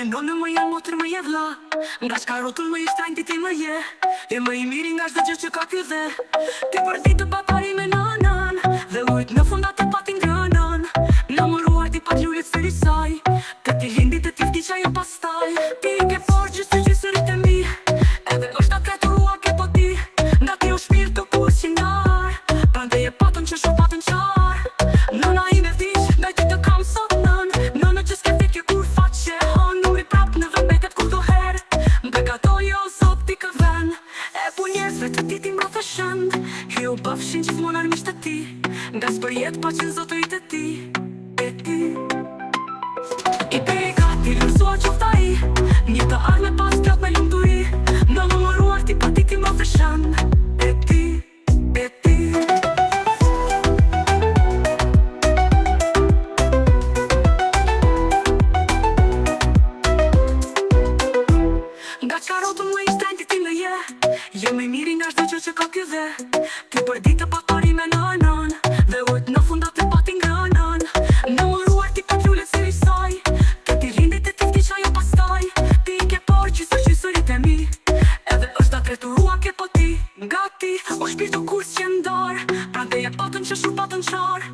je nonë, më je motër, më je vlla. Nga shka rotull më je shtrajnë ti më je. E më i miri nga shdo gjë që ka ky dhe. Ti për ditë të papari me nanën, dhe ujt në fundat të patin grënën. Në më ruaj ti pat ljullit së risaj, të ti lindit e ti vdiqa jo pastaj. Ti i ke porgjë së gjysërit e mi, edhe është atë kreturua ke po ti. Nga ti u shpirë të pushinar, prande je patën që shumë patën qar. Nëna i me vdiq, ndaj ty të kam sot nën. Nënë që s'ke fikje kur faqe hon, uri prap në vëmbetet kur do her. Mbe gatoj jo zot ti kë ven, e pu njerëzve të ti ti mbrothe shënd. Hi u bëfshin që fmonar misht e ti, nga s'për jet pa qenë zotërit e ti. E ti I gati lërsua qofta i, një të arme pas plot me lumturi. Në më mëruar ti pa ti ti mbrothe shënd. E ti Nga qka rotën më i shtrajnë ti me je. Je me miri nga shdo gjë që ka ky dhe. Ti për ditë pa pari me nënën, dhe ujt në fundat të patin grënën. Në më ruar ti pat ljullet si risaj, të ti rindit e ti vdiqa jo pastaj. Ti i ke porgjë së gjysërit e mi, edhe është atë returua ke po ti. Nga ti o shpirtu kur s'qen dar, prande je patën që shumë patën qar.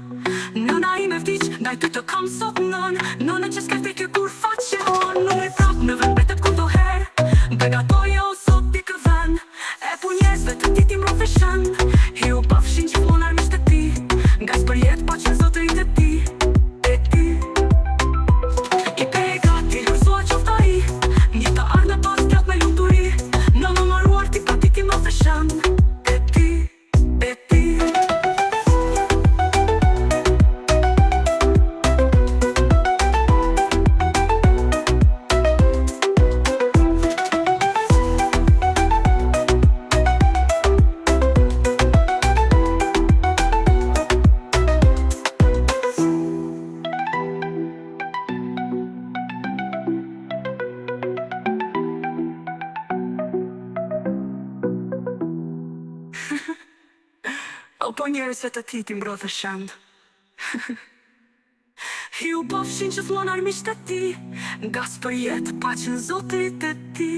Nëna i me vdiq, ndaj ty të kam sot nën. Nënën që s'ke fikje kur faqe hon, uri prap në vëmbetet kur do her. Mbe gatoj jo sot ti kë ven, e pu njerëzve të ti ti mbrothe shënd. Hi u bëfshin që fmonar misht e ti, nga s'për jet pa qenë zotërit e ti. E ti I gati lërsua qofta i, një të arme pas plot me lumturi. Në më mëruar ti pa ti ti mbrothe shënd. E ti O po njerëzve të ti ti mbrothe shënd. Hi u bëfshin që fmonar misht e ti, nga s'për jet pa qenë zotërit e ti.